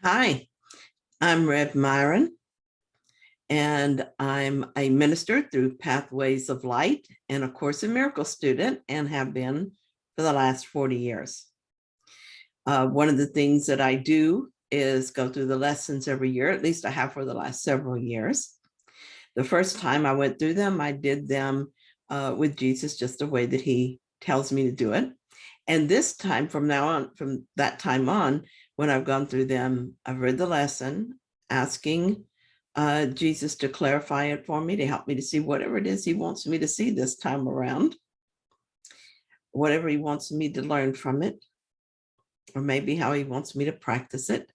Hi, I'm Rev Myron, and I'm a minister through Pathways of Light and a Course in Miracles student, and have been for the last 40 years. One of the things that I do is go through the lessons every year, at least I have for the last several years. The first time I went through them, I did them with Jesus, just the way that he tells me to do it. And this time, from that time on, when I've gone through them, I've read the lesson, asking Jesus to clarify it for me, to help me to see whatever it is he wants me to see this time around, whatever he wants me to learn from it, or maybe how he wants me to practice it.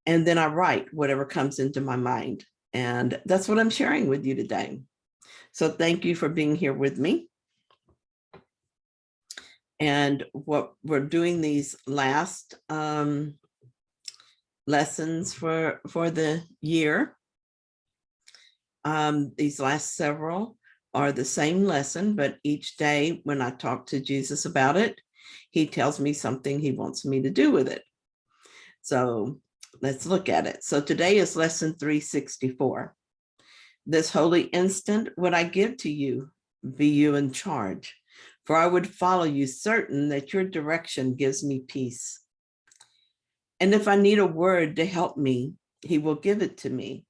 And then I write whatever comes into my mind. And that's what I'm sharing with you today. So thank you for being here with me. And what we're doing these last lessons for the year, these last several are the same lesson, but each day when I talk to Jesus about it, he tells me something he wants me to do with it. So let's look at it. So today is lesson 364. This holy instant would I give to you, be you in charge, for I would follow you, certain that your direction gives me peace. And if I need a word to help me, he will give it to me.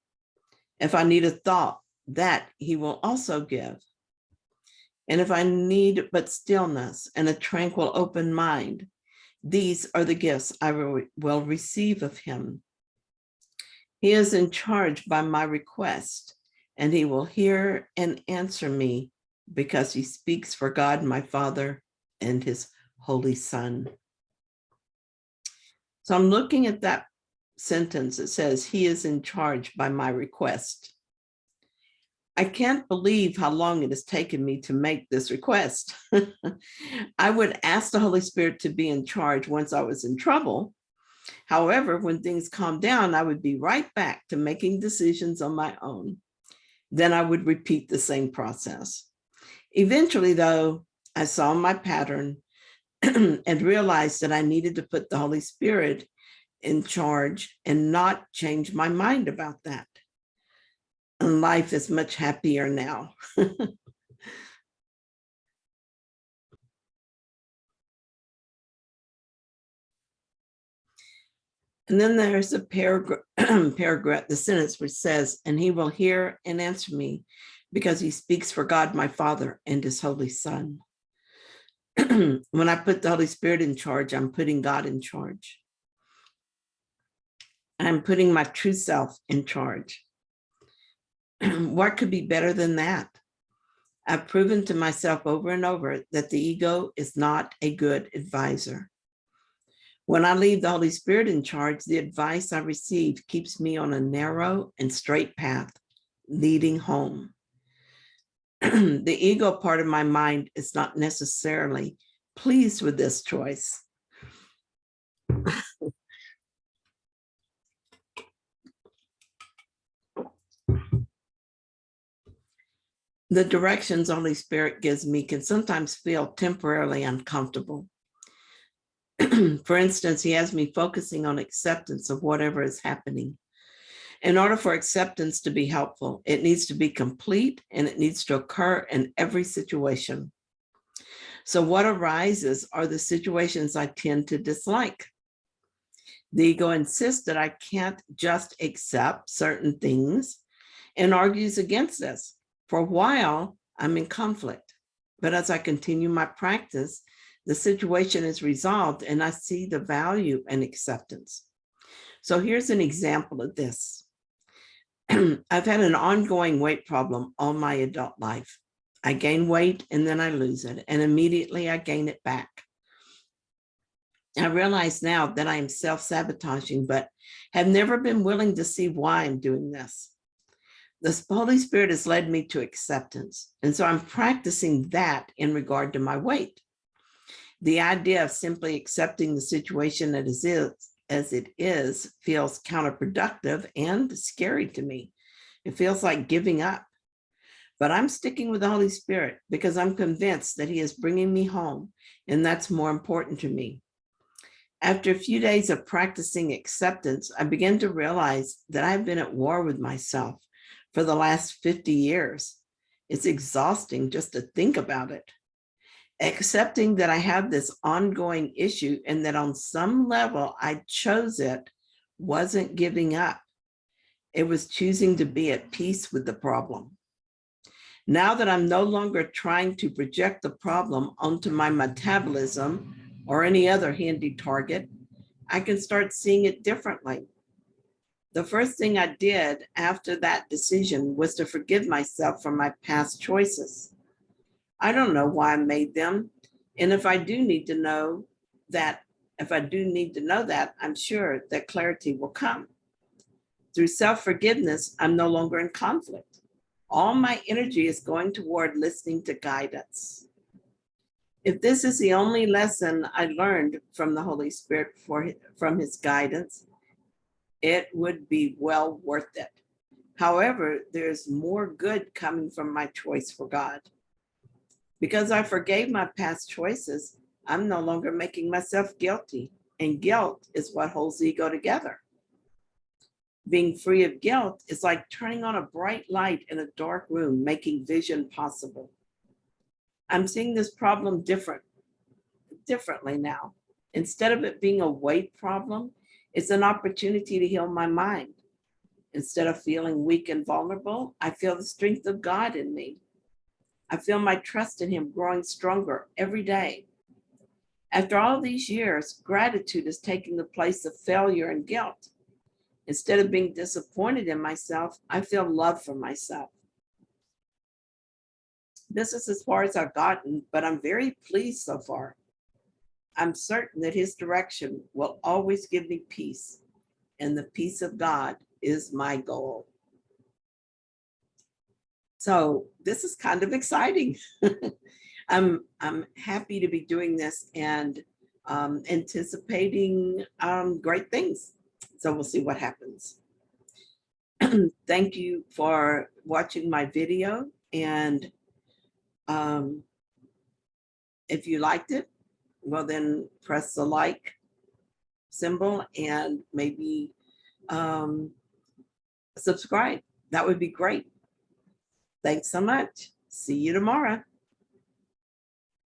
If I need a thought, that he will also give. And if I need but stillness and a tranquil open mind, these are the gifts I will receive of him. He is in charge by my request, and he will hear and answer me, because he speaks for God, my Father, and his Holy Son. So I'm looking at that sentence. It says, he is in charge by my request. I can't believe how long it has taken me to make this request. I would ask the Holy Spirit to be in charge once I was in trouble. However, when things calmed down, I would be right back to making decisions on my own. Then I would repeat the same process. Eventually, though, I saw my pattern and realized that I needed to put the Holy Spirit in charge and not change my mind about that. And life is much happier now. And then there's a paragraph, the sentence which says, and he will hear and answer me, because he speaks for God, my Father, and his Holy Son. When I put the Holy Spirit in charge, I'm putting God in charge. I'm putting my true self in charge. What could be better than that? I've proven to myself over and over that the ego is not a good advisor. When I leave the Holy Spirit in charge, the advice I receive keeps me on a narrow and straight path leading home. The ego part of my mind is not necessarily pleased with this choice. The directions Holy Spirit gives me can sometimes feel temporarily uncomfortable. For instance, he has me focusing on acceptance of whatever is happening. In order for acceptance to be helpful, it needs to be complete and it needs to occur in every situation. So what arises are the situations I tend to dislike. The ego insists that I can't just accept certain things and argues against this. For a while, I'm in conflict, but as I continue my practice, the situation is resolved and I see the value and acceptance. So here's an example of this. I've had an ongoing weight problem all my adult life. I gain weight and then I lose it, and immediately I gain it back. I realize now that I am self-sabotaging, but have never been willing to see why I'm doing this. The Holy Spirit has led me to acceptance, and so I'm practicing that in regard to my weight. The idea of simply accepting the situation as it is feels counterproductive and scary to me. It feels like giving up. But I'm sticking with the Holy Spirit because I'm convinced that he is bringing me home, and that's more important to me. After a few days of practicing acceptance, I began to realize that I've been at war with myself for the last 50 years. It's exhausting just to think about it. Accepting that I have this ongoing issue and that on some level I chose it wasn't giving up. It was choosing to be at peace with the problem. Now that I'm no longer trying to project the problem onto my metabolism or any other handy target, I can start seeing it differently. The first thing I did after that decision was to forgive myself for my past choices. I don't know why I made them. And if I do need to know that, I'm sure that clarity will come. Through self-forgiveness, I'm no longer in conflict. All my energy is going toward listening to guidance. If this is the only lesson I learned from the Holy Spirit from his guidance, it would be well worth it. However, there's more good coming from my choice for God. Because I forgave my past choices, I'm no longer making myself guilty, and guilt is what holds the ego together. Being free of guilt is like turning on a bright light in a dark room, making vision possible. I'm seeing this problem differently now. Instead of it being a weight problem, it's an opportunity to heal my mind. Instead of feeling weak and vulnerable, I feel the strength of God in me. I feel my trust in him growing stronger every day. After all these years, gratitude is taking the place of failure and guilt. Instead of being disappointed in myself, I feel love for myself. This is as far as I've gotten, but I'm very pleased so far. I'm certain that his direction will always give me peace, and the peace of God is my goal. So this is kind of exciting. I'm happy to be doing this and anticipating great things. So we'll see what happens. Thank you for watching my video. And if you liked it, well, then press the like symbol and maybe subscribe. That would be great. Thanks so much. See you tomorrow.